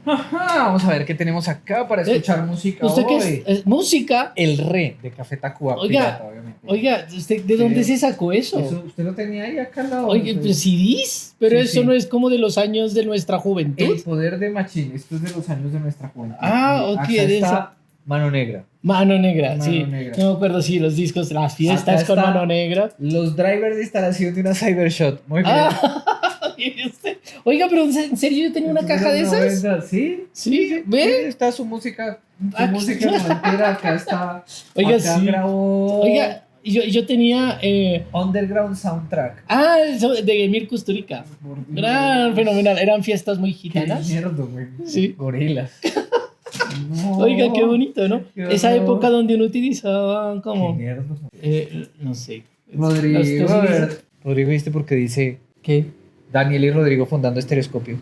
Ajá, vamos a ver qué tenemos acá para escuchar música ¿Usted qué hoy. es? ¿Música? El Re de Café Tacuba, Oiga, pirata, obviamente. Oiga, ¿usted de dónde se sacó eso? Eso, usted lo tenía ahí acá al lado. Oye, pues CDs, pero Sí, eso sí. no es como de los años de nuestra juventud. El poder de Machín, esto es de los años de nuestra juventud. Ah, Y ok, acá de está Mano Negra. Mano Negra, Mano sí. Negra. No me acuerdo, sí, los discos, las fiestas Acá con está Mano Negra. Los drivers de instalación de una Cybershot. Muy bien. Ah, mire usted. Oiga, pero ¿en serio yo tenía una Estos caja de los esas? 90, Sí, Sí, ¿ve? Ahí está su música. Su Aquí- música noventera. Acá está. Oiga, acá sí. grabó Oiga, yo tenía... Underground Soundtrack. eso de Emir Kusturica. Por Dios. Gran, fenomenal. Eran fiestas muy Qué gitanas. mierda, güey. Sí. Gorilas. No, Oiga, qué bonito, ¿no? qué Esa horror. época donde uno utilizaba Qué como... mierda. no sé. Rodrigo, Los a CDs. ver. Rodrigo, ¿viste? Porque dice ¿Qué? Daniel y Rodrigo fundando Estereoscopio.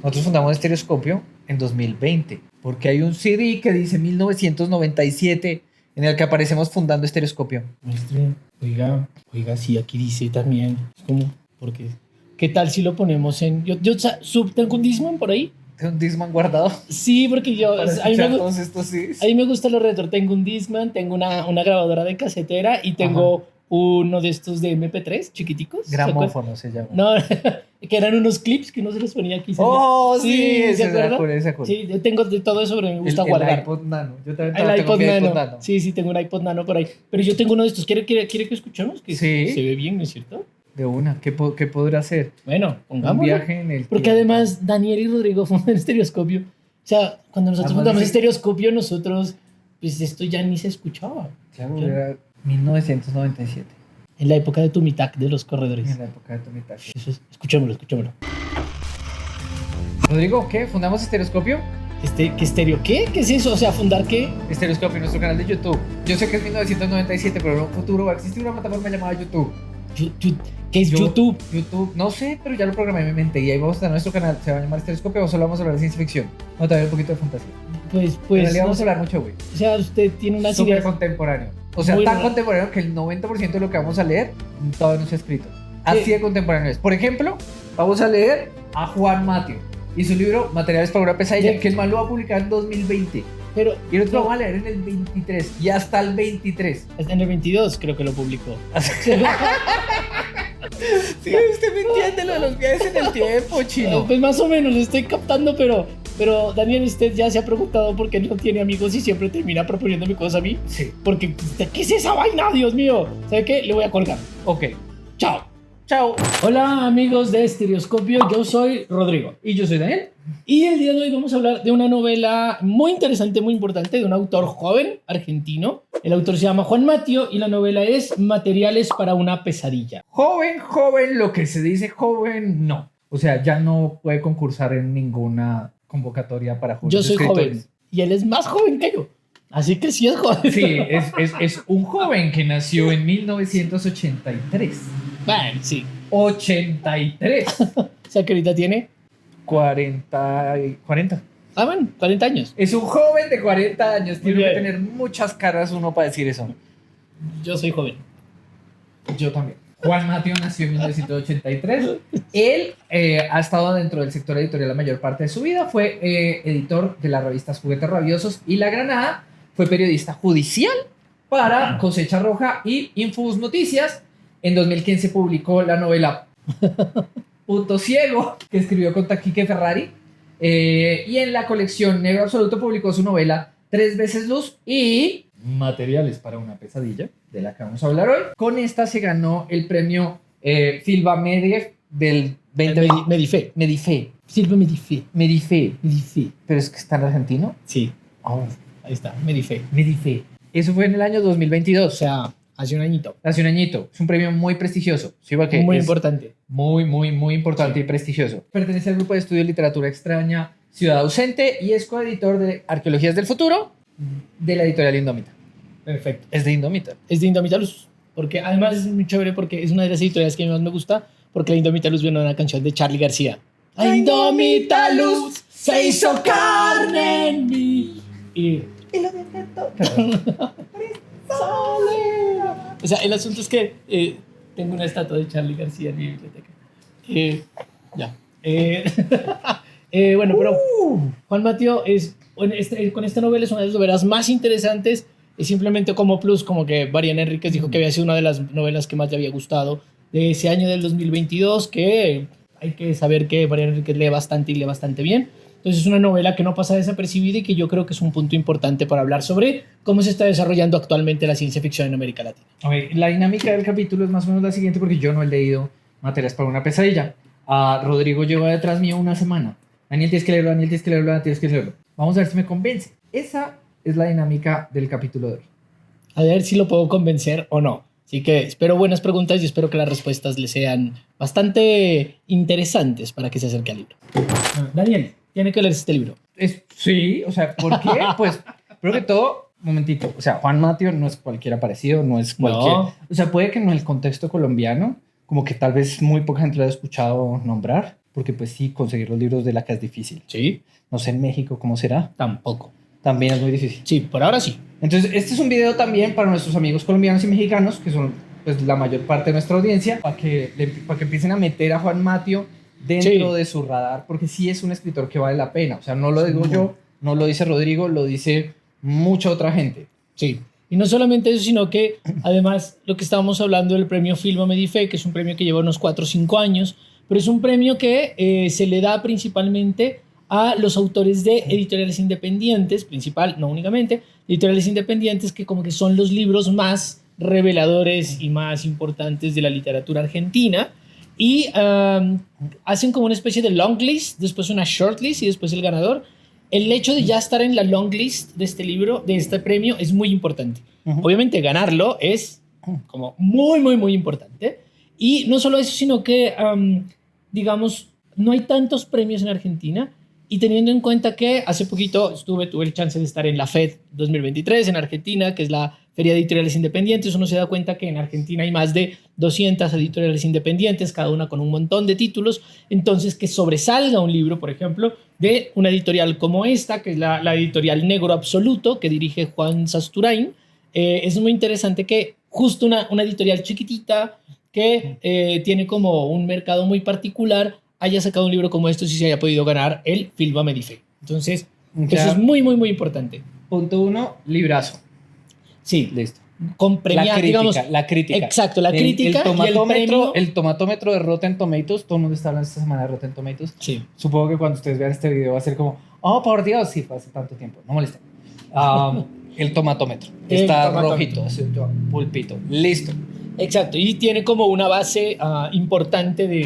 Nosotros fundamos Estereoscopio en 2020, porque hay un CD que dice 1997 en el que aparecemos fundando Estereoscopio. Muestre. Oiga, sí, aquí dice también. ¿Cómo? Porque... ¿Qué tal si lo ponemos en... ¿Tengo un Discman por ahí? ¿Tengo un Discman guardado Sí, porque para a mí escuchar me, todos estos CDs? a mí me gusta lo retro. Tengo un Discman, tengo una grabadora de casetera y tengo uno de estos de MP3 chiquiticos. ¿se acuerdan? Gramófono se llama. No, que eran unos clips que uno se los ponía aquí. ¡Oh, Sí, sí! ¿se ¿Se acuerda? acuerda? ¿Se acuerda? Sí, yo tengo de todo eso, pero me gusta el guardar. iPod Nano. Yo también El tengo iPod mi Nano. Sí, tengo un iPod Nano por ahí. Pero yo tengo uno de estos. ¿Quiere que escuchemos? Que Sí. se ve bien, ¿no es cierto? De una. ¿Qué podrá hacer? Bueno, Un pongámoslo. viaje en el Porque tiempo. además Daniel y Rodrigo fundan Estereoscopio. O sea, cuando nosotros Además fundamos dice- Estereoscopio, nosotros, pues esto ya ni se escuchaba. Claro, Claro. era 1997. En la época de Tumitac de los corredores. En la época de Tommy Taxi. Escuchémoslo. Rodrigo, ¿qué? ¿Fundamos Estereoscopio? ¿Qué estéreo? ¿Qué? ¿Qué es eso? O sea, ¿fundar qué? Estereoscopio, nuestro canal de YouTube. Yo sé que es 1997, pero en un futuro va a existir una plataforma llamada YouTube. ¿Qué es YouTube? YouTube, no sé, pero ya lo programé en mi mente y ahí vamos a tener nuestro canal. Se va a llamar Estereoscopio o solo vamos a hablar de ciencia ficción. Vamos a tener un poquito de fantasía. Pues, En realidad no vamos a sé. hablar mucho, güey. O sea, usted tiene unas Súper ideas. contemporáneo. O sea, Muy tan raro. contemporáneo que el 90% de lo que vamos a leer todavía no se ha escrito. Así de contemporáneo es. Por ejemplo, vamos a leer a Juan Mateo y su libro Materiales para una pesadilla, Sí. que el man lo va a publicar en 2020. Pero Y nosotros lo vamos a leer en el 23 y hasta el 23. en el 22 creo que lo publicó. Sí, usted me entiende lo de los viajes en el tiempo, chino. Pues más o menos lo estoy captando, pero Daniel, usted ya se ha preguntado por qué no tiene amigos y siempre termina proponiéndome cosas a mí. Sí. Porque, ¿qué es esa vaina, Dios mío? ¿Sabe qué? Le voy a colgar. Ok. Chao. Chao. Hola amigos de Estereoscopio, yo soy Rodrigo. Y yo soy Daniel. Y el día de hoy vamos a hablar de una novela muy interesante, muy importante, de un autor joven argentino. El autor se llama Juan Mateo y la novela es Materiales para una pesadilla. Joven, lo que se dice joven, no. O sea, ya no puede concursar en ninguna convocatoria para jóvenes Yo soy escritores. joven y él es más joven que yo. Así que sí es joven. Sí, es un joven que nació en 1983. Bueno, sí. 83. O sea que ahorita tiene 40. bueno, 40 años. Es un joven de 40 años. Muy Tiene que bien. tener muchas caras uno para decir eso. Yo soy joven. Yo también. Juan Mateo nació en 1983. Él ha estado dentro del sector editorial la mayor parte de su vida. Fue editor de las revistas Juguetes Rabiosos y La Granada. Fue periodista judicial para Cosecha Roja y Infobus Noticias. En 2015 publicó la novela Punto Ciego, que escribió con Taquique Ferrari. Y en la colección Negro Absoluto publicó su novela Tres veces Luz y Materiales para una pesadilla, de la que vamos a hablar hoy. Con esta se ganó el premio Filba Mediev del 2020. Medife. Medife. Silva Medife. Medife. Medife. Pero es que está en argentino. Sí, Oh, ahí está. Medife. Medife. Eso fue en el año 2022. O sea, hace un añito. Hace un añito. Es un premio muy prestigioso. Sí, igual que Muy es importante. muy importante y prestigioso. Pertenece al grupo de estudio de literatura extraña Ciudad Ausente y es coeditor de Arqueologías del Futuro de la editorial Indómita. Perfecto. Es de Indómita. Es de Indómita Luz. Porque además es muy chévere porque es una de las editoriales que más me gusta. Porque la Indómita Luz viene de una canción de Charly García. La Indómita Luz se hizo carne en mí. Y lo detectó. o sea, el asunto es que tengo una estatua de Charly García en mi biblioteca. Ya. Bueno, pero Juan Mateo con esta novela es una de las novelas más interesantes. Es simplemente como plus, como que Mariana Enríquez dijo que había sido una de las novelas que más le había gustado de ese año del 2022, que hay que saber que Mariana Enríquez lee bastante y lee bastante bien. Entonces es una novela que no pasa desapercibida y que yo creo que es un punto importante para hablar sobre cómo se está desarrollando actualmente la ciencia ficción en América Latina. Okay, la dinámica del capítulo es más o menos la siguiente porque yo no he leído Materias para una pesadilla. Rodrigo lleva detrás mío una semana. Daniel, tienes que leerlo, Daniel, tienes que leerlo, Daniel, tienes que leerlo. Vamos a ver si me convence. Esa es la dinámica del capítulo de hoy. A ver si lo puedo convencer o no. Así que espero buenas preguntas y espero que las respuestas le sean bastante interesantes para que se acerque al libro. Daniel, tiene que leer este libro. Sí, o sea, ¿por qué? Pues, primero que todo, un momentito. O sea, Juan Mateo no es cualquiera parecido, no es cualquier... No. O sea, puede que en el contexto colombiano, como que tal vez muy poca gente lo haya escuchado nombrar, porque pues sí, conseguir los libros de la que es difícil. Sí. No sé en México cómo será. Tampoco. También es muy difícil. Sí, por ahora sí. Entonces, este es un video también para nuestros amigos colombianos y mexicanos, que son pues la mayor parte de nuestra audiencia, para que empiecen a meter a Juan Mateo dentro de su radar, porque sí es un escritor que vale la pena. O sea, no lo digo yo, no lo dice Rodrigo, lo dice mucha otra gente. Sí. Y no solamente eso, sino que además lo que estábamos hablando del premio Filma Medife, que es un premio que lleva unos 4 o 5 años, pero es un premio que se le da principalmente a los autores de editoriales independientes, principal, no únicamente, editoriales independientes que como que son los libros más reveladores y más importantes de la literatura argentina, y hacen como una especie de long list, después una short list y después el ganador. El hecho de ya estar en la long list de este libro, de este premio, es muy importante. Obviamente ganarlo es como muy, muy, muy importante. Y no solo eso, sino que, digamos, no hay tantos premios en Argentina. Y teniendo en cuenta que hace poquito tuve el chance de estar en la FED 2023 en Argentina, que es la Feria de Editoriales Independientes, uno se da cuenta que en Argentina hay más de 200 editoriales independientes, cada una con un montón de títulos. Entonces, que sobresalga un libro, por ejemplo, de una editorial como esta, que es la editorial Negro Absoluto, que dirige Juan Sasturain, es muy interesante que justo una editorial chiquitita que tiene como un mercado muy particular haya sacado un libro como estos y se haya podido ganar el Filma Medife. Entonces, eso es muy, muy, muy importante. Punto 1, librazo. Sí. Listo. Con premiar, la crítica, digamos. La crítica. Exacto, la crítica el tomatómetro de Rotten Tomatoes. Todo el mundo está hablando esta semana de Rotten Tomatoes. Sí. Supongo que cuando ustedes vean este video va a ser como, oh, por Dios, sí, fue hace tanto tiempo. No molesten. El tomatómetro. Está rojito, así, pulpito. Listo. Exacto. Y tiene como una base importante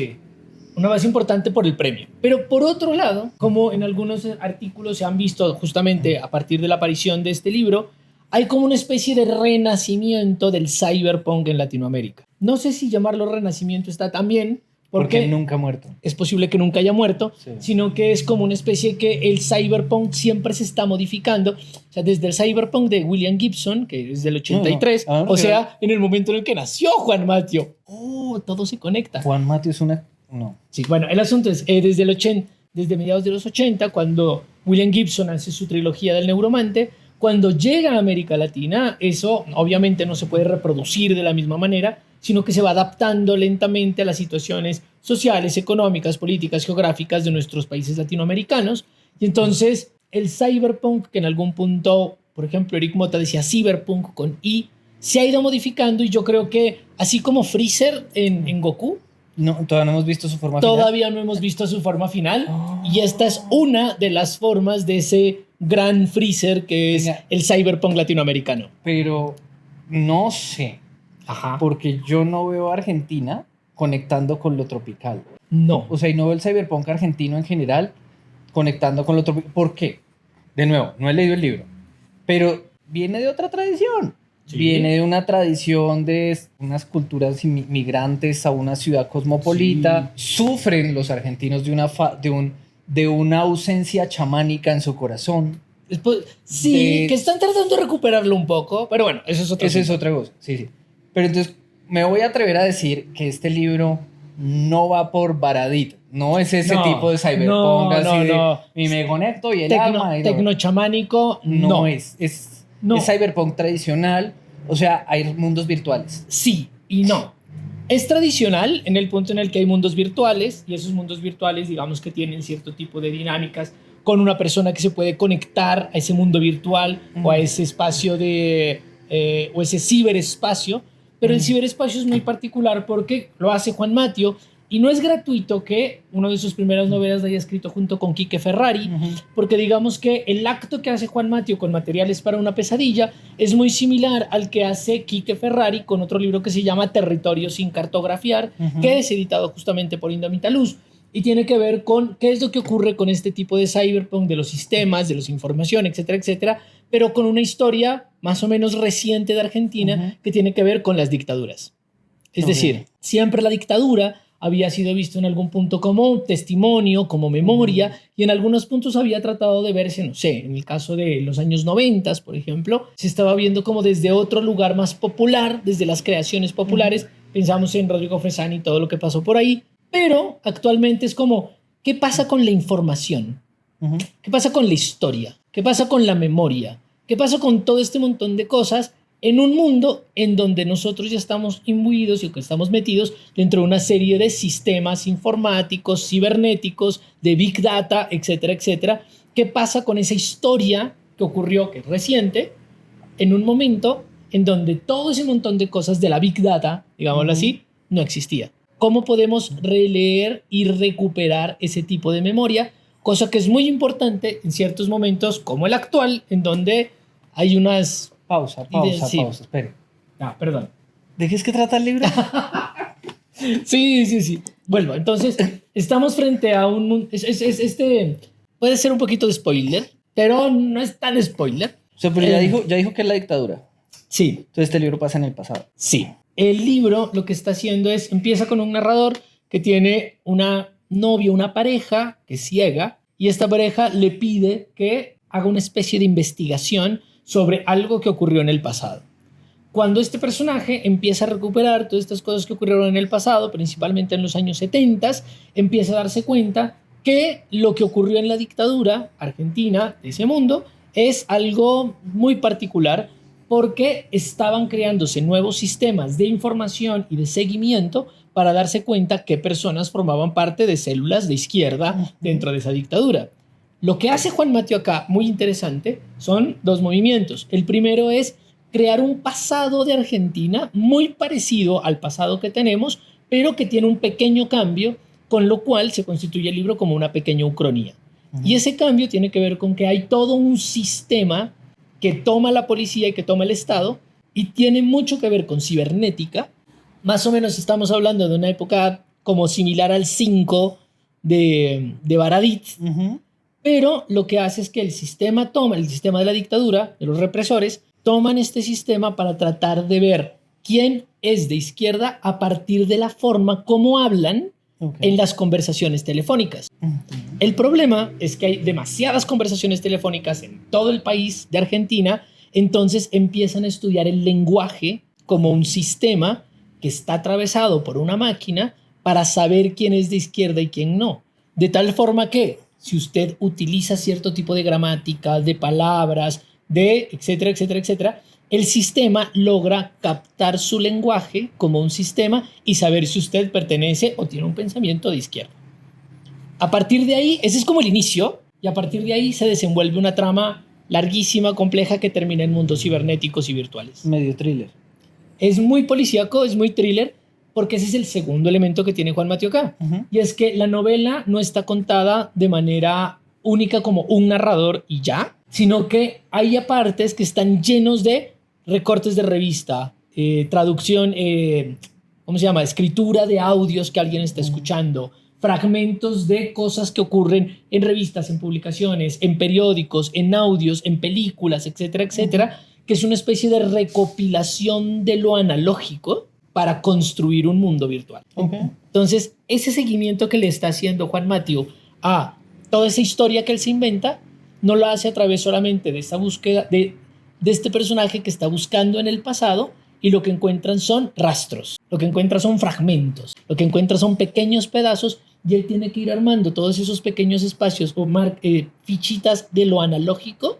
por el premio. Pero por otro lado, como en algunos artículos se han visto justamente a partir de la aparición de este libro, hay como una especie de renacimiento del cyberpunk en Latinoamérica. No sé si llamarlo renacimiento está tan bien, porque nunca ha muerto. Es posible que nunca haya muerto, sí. Sino que es como una especie que el cyberpunk siempre se está modificando. O sea, desde el cyberpunk de William Gibson, que es del 83, o sea, en el momento en el que nació Juan Mateo. Todo se conecta. Juan Mateo es una... No. Sí, bueno, el asunto es, desde mediados de los 80, cuando William Gibson hace su trilogía del Neuromante, cuando llega a América Latina, eso obviamente no se puede reproducir de la misma manera, sino que se va adaptando lentamente a las situaciones sociales, económicas, políticas, geográficas de nuestros países latinoamericanos. Y entonces el cyberpunk, que en algún punto, por ejemplo, Eric Mota decía cyberpunk con I, se ha ido modificando, y yo creo que así como Freezer en Goku, no, todavía no hemos visto su forma final. Todavía no hemos visto su forma final. Y esta es una de las formas de ese gran Freezer que es el cyberpunk latinoamericano. Pero no sé. Ajá. Porque yo no veo a Argentina conectando con lo tropical. No. O sea, y no veo el cyberpunk argentino en general conectando con lo tropical. ¿Por qué? De nuevo, no he leído el libro. Pero viene de otra tradición. Sí. Viene de una tradición de unas culturas migrantes a una ciudad cosmopolita. Sí. Sufren los argentinos de una ausencia chamánica en su corazón. Sí, que están tratando de recuperarlo un poco, pero bueno, eso es otra cosa. Sí, sí. Pero entonces me voy a atrever a decir que este libro no va por Baradit. No es ese tipo de cyberpunk y me conecto y el alma. Tecnochamánico, no. Es cyberpunk tradicional. O sea, hay mundos virtuales. Sí y no. Es tradicional en el punto en el que hay mundos virtuales y esos mundos virtuales, digamos que tienen cierto tipo de dinámicas con una persona que se puede conectar a ese mundo virtual o a ese espacio o ese ciberespacio, pero el ciberespacio es muy particular porque lo hace Juan Matio y no es gratuito que una de sus primeras novelas la haya escrito junto con Quique Ferrari, porque digamos que el acto que hace Juan Matio con Materiales para una pesadilla es muy similar al que hace Quique Ferrari con otro libro que se llama Territorio sin cartografiar, que es editado justamente por Indómita Luz y tiene que ver con qué es lo que ocurre con este tipo de cyberpunk, de los sistemas, de la información, etcétera, etcétera, pero con una historia más o menos reciente de Argentina que tiene que ver con las dictaduras. Es decir, siempre la dictadura había sido visto en algún punto como testimonio, como memoria, y en algunos puntos había tratado de verse, no sé, en el caso de los años 90, por ejemplo, se estaba viendo como desde otro lugar más popular, desde las creaciones populares, pensamos en Rodrigo Fresán y todo lo que pasó por ahí, pero actualmente es como, ¿qué pasa con la información? ¿Qué pasa con la historia? ¿Qué pasa con la memoria? ¿Qué pasa con todo este montón de cosas en un mundo en donde nosotros ya estamos imbuidos y que estamos metidos dentro de una serie de sistemas informáticos, cibernéticos, de Big Data, etcétera, etcétera? ¿Qué pasa con esa historia que ocurrió, que es reciente, en un momento en donde todo ese montón de cosas de la Big Data, digámoslo así, no existía? ¿Cómo podemos releer y recuperar ese tipo de memoria? Cosa que es muy importante en ciertos momentos como el actual, en donde hay unas... Pausa, espere. Ah, perdón. ¿De qué es que trata el libro? Sí. Bueno, entonces, estamos frente a un... puede ser un poquito de spoiler, pero no es tan spoiler. O sea, pero ya dijo que es la dictadura. Sí. Entonces este libro pasa en el pasado. Sí. El libro lo que está haciendo es, empieza con un narrador que tiene una novia, una pareja que es ciega, y esta pareja le pide que haga una especie de investigación sobre algo que ocurrió en el pasado. Cuando este personaje empieza a recuperar todas estas cosas que ocurrieron en el pasado, principalmente en los años 70, empieza a darse cuenta que lo que ocurrió en la dictadura argentina de ese mundo es algo muy particular porque estaban creándose nuevos sistemas de información y de seguimiento para darse cuenta qué personas formaban parte de células de izquierda dentro de esa dictadura. Lo que hace Juan Matio acá, muy interesante, son dos movimientos. El primero es crear un pasado de Argentina muy parecido al pasado que tenemos, pero que tiene un pequeño cambio, con lo cual se constituye el libro como una pequeña ucronía. Y ese cambio tiene que ver con que hay todo un sistema que toma la policía y que toma el Estado, y tiene mucho que ver con cibernética. Más o menos estamos hablando de una época como similar al 5 de Baradit, pero lo que hace es que el sistema de la dictadura, de los represores, toman este sistema para tratar de ver quién es de izquierda a partir de la forma como hablan en las conversaciones telefónicas. El problema es que hay demasiadas conversaciones telefónicas en todo el país de Argentina, entonces empiezan a estudiar el lenguaje como un sistema que está atravesado por una máquina para saber quién es de izquierda y quién no. De tal forma que si usted utiliza cierto tipo de gramática, de palabras, de etcétera, etcétera, etcétera, el sistema logra captar su lenguaje como un sistema y saber si usted pertenece o tiene un pensamiento de izquierda. A partir de ahí, ese es como el inicio, y a partir de ahí se desenvuelve una trama larguísima, compleja, que termina en mundos cibernéticos y virtuales. Medio thriller. Es muy policíaco, es muy thriller, porque ese es el segundo elemento que tiene Juan Matio acá. Y es que la novela no está contada de manera única como un narrador y ya, sino que hay partes que están llenos de recortes de revista, traducción, ¿cómo se llama? Escritura de audios que alguien está escuchando, fragmentos de cosas que ocurren en revistas, en publicaciones, en periódicos, en audios, en películas, etcétera, etcétera, que es una especie de recopilación de lo analógico para construir un mundo virtual. Entonces, ese seguimiento que le está haciendo Juan Matio a toda esa historia que él se inventa, no lo hace a través solamente de esta búsqueda de este personaje que está buscando en el pasado, y lo que encuentran son rastros, lo que encuentran son fragmentos, lo que encuentran son pequeños pedazos, y él tiene que ir armando todos esos pequeños espacios o fichitas de lo analógico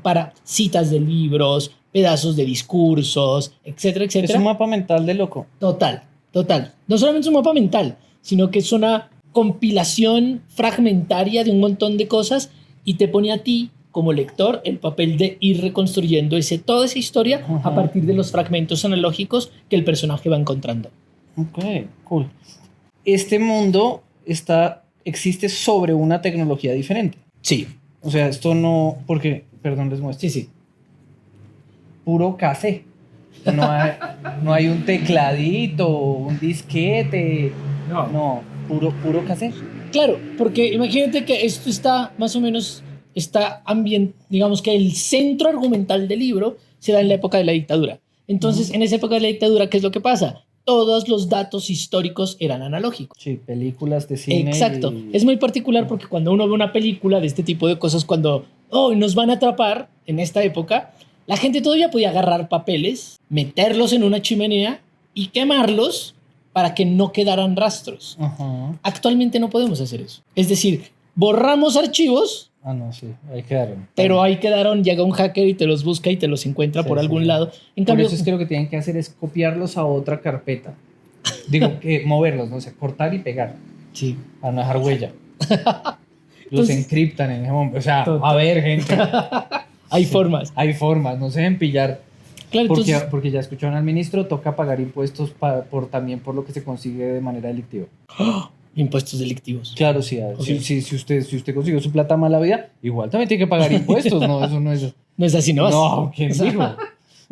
para citas de libros, pedazos de discursos, etcétera, etcétera. Es un mapa mental de loco. Total. Total. No solamente es un mapa mental, sino que es una compilación fragmentaria de un montón de cosas y te pone a ti, como lector, el papel de ir reconstruyendo toda esa historia a partir de los fragmentos analógicos que el personaje va encontrando. Ok, cool. Este mundo existe sobre una tecnología diferente. Sí. O sea, esto no... Porque, perdón, les muestro. Sí. Puro cassette. No hay un tecladito, un disquete. No, puro cassette. Claro, porque imagínate que esto está más o menos, digamos que el centro argumental del libro se da en la época de la dictadura. Entonces, en esa época de la dictadura, ¿qué es lo que pasa? Todos los datos históricos eran analógicos. Sí, películas de cine. Exacto. Es muy particular porque cuando uno ve una película de este tipo de cosas, cuando nos van a atrapar en esta época, la gente todavía podía agarrar papeles, meterlos en una chimenea y quemarlos para que no quedaran rastros. Ajá. Actualmente no podemos hacer eso. Es decir, borramos archivos, Ah, no, sí, ahí quedaron. pero ahí quedaron, llega un hacker y te los busca y te los encuentra por algún lado. En Por cambio, eso es que lo que tienen que hacer es copiarlos a otra carpeta. Digo, que moverlos, no sé, cortar y pegar. sí. Para no dejar huella. Los Entonces- encriptan en ese momento. O sea, Total. a ver, gente. Hay formas. Hay formas, no se dejen pillar. Claro, entonces, Porque ya escucharon al ministro, toca pagar impuestos también por lo que se consigue de manera delictiva. impuestos delictivos. Claro, sí. Ok. Si usted consiguió su plata mala vida, igual también tiene que pagar impuestos. No, eso no es. No es así, ¿no? No, ¿quién O sea, dijo? bueno.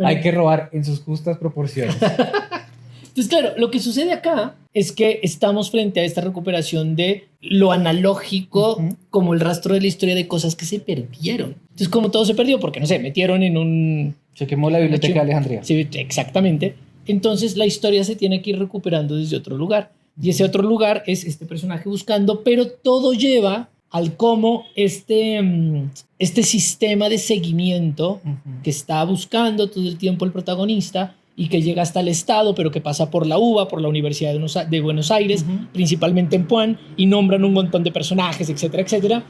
Hay que robar en sus justas proporciones. Entonces, claro, lo que sucede acá es que estamos frente a esta recuperación de lo analógico Ujú. como el rastro de la historia de cosas que se perdieron. Entonces, como todo se perdió, porque, no sé, metieron en un... Se quemó la biblioteca de Alejandría. Sí, exactamente. Entonces, la historia se tiene que ir recuperando desde otro lugar. Y ese otro lugar es este personaje buscando, pero todo lleva al cómo este sistema de seguimiento Ujú. que está buscando todo el tiempo el protagonista y que llega hasta el Estado, pero que pasa por la UBA, por la Universidad de Buenos Aires, Ujú. principalmente en Puan, y nombran un montón de personajes, etcétera, etcétera.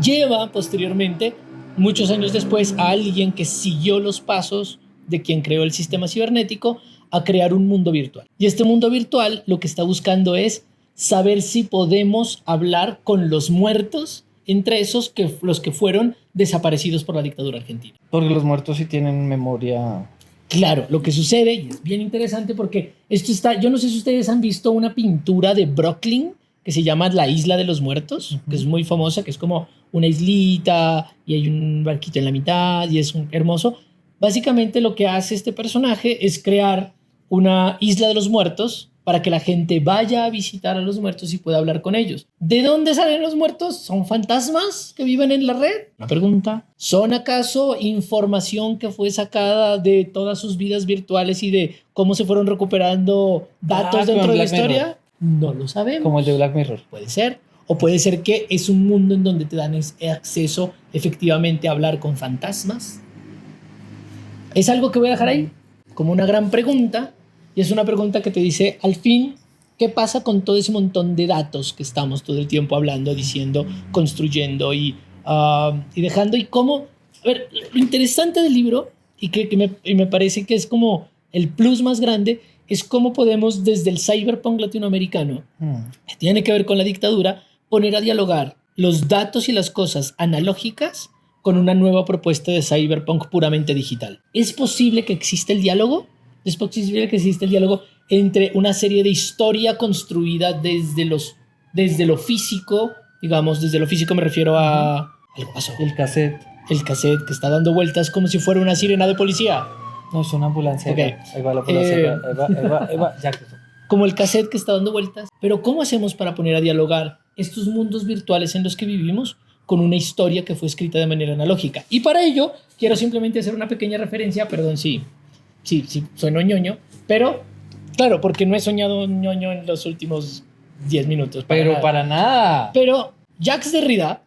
Lleva posteriormente, muchos años después, a alguien que siguió los pasos de quien creó el sistema cibernético a crear un mundo virtual. Y este mundo virtual lo que está buscando es saber si podemos hablar con los muertos, entre esos los que fueron desaparecidos por la dictadura argentina. Porque los muertos sí tienen memoria. Claro, lo que sucede, y es bien interesante porque esto está, yo no sé si ustedes han visto una pintura de Brooklyn que se llama La Isla de los Muertos, que es muy famosa, que es como una islita y hay un barquito en la mitad y es hermoso. Básicamente lo que hace este personaje es crear una isla de los muertos para que la gente vaya a visitar a los muertos y pueda hablar con ellos. ¿De dónde salen los muertos? ¿Son fantasmas que viven en la red? La pregunta. ¿Son acaso información que fue sacada de todas sus vidas virtuales y de cómo se fueron recuperando datos Ah, dentro como de la Black Mirror. historia? No lo sabemos. Como el de Black Mirror. Puede ser. O puede ser que es un mundo en donde te dan acceso efectivamente a hablar con fantasmas. Es algo que voy a dejar ahí como una gran pregunta. Y es una pregunta que te dice, al fin, ¿qué pasa con todo ese montón de datos que estamos todo el tiempo hablando, diciendo, construyendo y dejando? Y cómo, a ver, lo interesante del libro, y me parece que es como el plus más grande, es cómo podemos desde el cyberpunk latinoamericano, que tiene que ver con la dictadura, poner a dialogar los datos y las cosas analógicas con una nueva propuesta de cyberpunk puramente digital. ¿Es posible que exista el diálogo? Es posible que exista el diálogo entre una serie de historia construida desde lo físico, digamos, desde lo físico me refiero a... Algo pasó. El cassette. El cassette que está dando vueltas como si fuera una sirena de policía. No, es una ambulancia. Ok. Ahí va la ambulancia. Ahí va. Ya cruzó. Como el cassette que está dando vueltas. Pero ¿cómo hacemos para poner a dialogar estos mundos virtuales en los que vivimos con una historia que fue escrita de manera analógica? Y para ello quiero simplemente hacer una pequeña referencia, perdón si sueno ñoño, pero claro, porque no he soñado ñoño en los últimos 10 minutos. Para nada. Pero Jacques Derrida,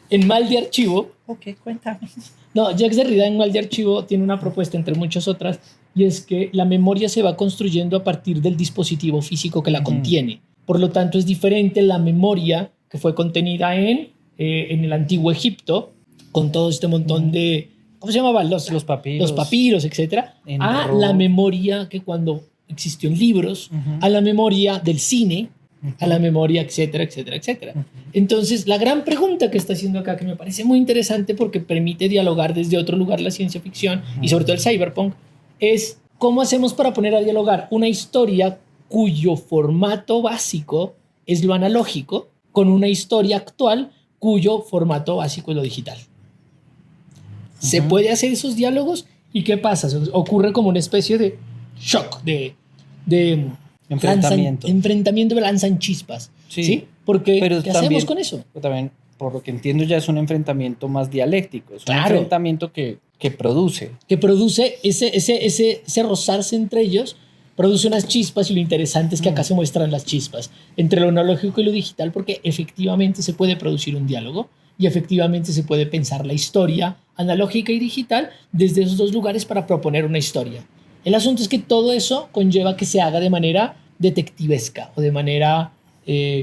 en Mal de Archivo, Ok, cuéntame. no, Jacques Derrida en Mal de Archivo tiene una propuesta entre muchas otras, y es que la memoria se va construyendo a partir del dispositivo físico que la contiene. Por lo tanto, es diferente la memoria que fue contenida en el antiguo Egipto, con todo este montón de... ¿Cómo se llamaban? Los papiros, etcétera, a Enroll. la memoria que cuando existió en libros, a la memoria del cine, a la memoria, etcétera, etcétera, etcétera. Entonces, la gran pregunta que está haciendo acá, que me parece muy interesante porque permite dialogar desde otro lugar la ciencia ficción y sobre todo el cyberpunk, es cómo hacemos para poner a dialogar una historia cuyo formato básico es lo analógico con una historia actual cuyo formato básico es lo digital. ¿Se puede hacer esos diálogos? ¿Y qué pasa? Ocurre como una especie de shock, de Enfrentamiento. enfrentamiento, lanzan chispas. Sí. Porque, pero ¿qué también, hacemos con eso? También, por lo que entiendo, ya es un enfrentamiento más dialéctico. Es un Claro. enfrentamiento que produce. Que produce ese rozarse entre ellos, produce unas chispas, y lo interesante es que acá se muestran las chispas entre lo analógico y lo digital, porque efectivamente se puede producir un diálogo y efectivamente se puede pensar la historia analógica y digital desde esos dos lugares para proponer una historia. El asunto es que todo eso conlleva que se haga de manera detectivesca o de manera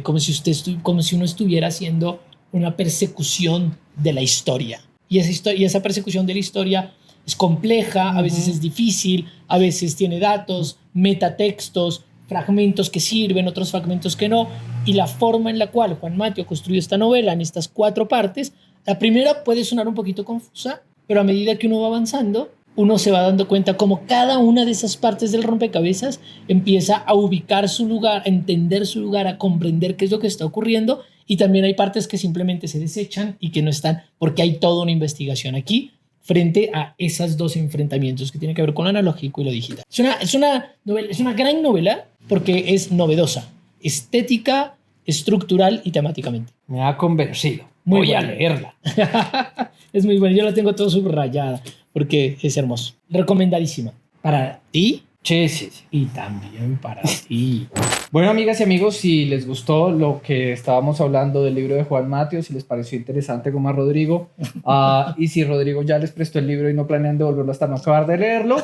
como si uno estuviera haciendo una persecución de la historia. Y esa persecución de la historia es compleja, a veces es difícil, a veces tiene datos, metatextos, fragmentos que sirven, otros fragmentos que no. Y la forma en la cual Juan Mateo construyó esta novela en estas 4 partes, la primera puede sonar un poquito confusa, pero a medida que uno va avanzando, uno se va dando cuenta como cada una de esas partes del rompecabezas empieza a ubicar su lugar, a entender su lugar, a comprender qué es lo que está ocurriendo. Y también hay partes que simplemente se desechan y que no están, porque hay toda una investigación aquí frente a esos dos enfrentamientos que tienen que ver con lo analógico y lo digital. Es una gran novela porque es novedosa, estética, estructural y temáticamente. Me ha convencido. Muy Voy a buena. leerla. Es muy buena, yo la tengo todo subrayada porque es hermoso. Recomendadísima. Para ti Sí, sí, sí. y también para ti. Bueno, amigas y amigos, si les gustó lo que estábamos hablando del libro de Juan Mateo, si les pareció interesante como a Rodrigo, y si Rodrigo ya les prestó el libro y no planean devolverlo hasta no acabar de leerlo,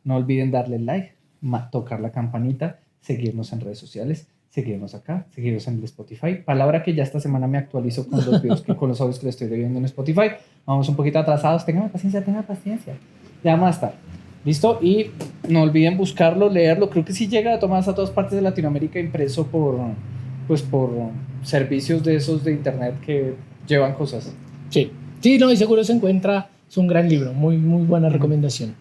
no olviden darle like, tocar la campanita, seguirnos en redes sociales, seguirnos acá, seguirnos en el Spotify. Palabra que ya esta semana me actualizo con los videos con los audios que le estoy viendo en Spotify. Vamos un poquito atrasados, tengan paciencia. Ya vamos a estar. ¿Listo? Y no olviden buscarlo, leerlo. Creo que sí llega a todas partes de Latinoamérica, impreso por servicios de esos de internet que llevan cosas. Sí, no, y seguro se encuentra. Es un gran libro, muy, muy buena recomendación.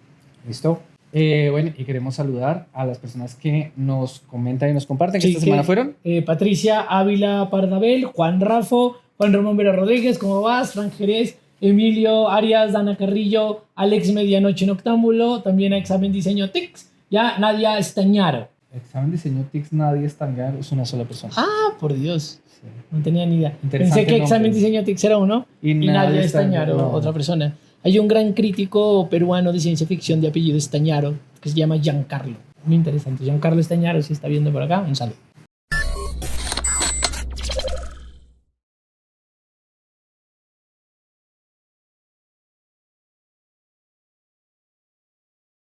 ¿Listo? Bueno, y queremos saludar a las personas que nos comentan y nos comparten. ¿Qué esta semana fueron? Patricia Ávila Pardabel, Juan Rafo, Juan Ramón Vera Rodríguez, ¿cómo vas? Frank Jerez, Emilio Arias, Dana Carrillo, Alex Medianoche Noctámbulo, también a Examen Diseño TICS, ya Nadia Estañaro. Examen Diseño TICS, nadie es tan grande, es una sola persona. Ah, por Dios. Sí. No tenía ni idea. Interesante Pensé que Examen nombre. Diseño TICS era uno y Nadia Estañaro, no. otra persona. Hay un gran crítico peruano de ciencia ficción de apellido Estañaro que se llama Giancarlo. Muy interesante. Giancarlo Estañaro, si está viendo por acá, un saludo.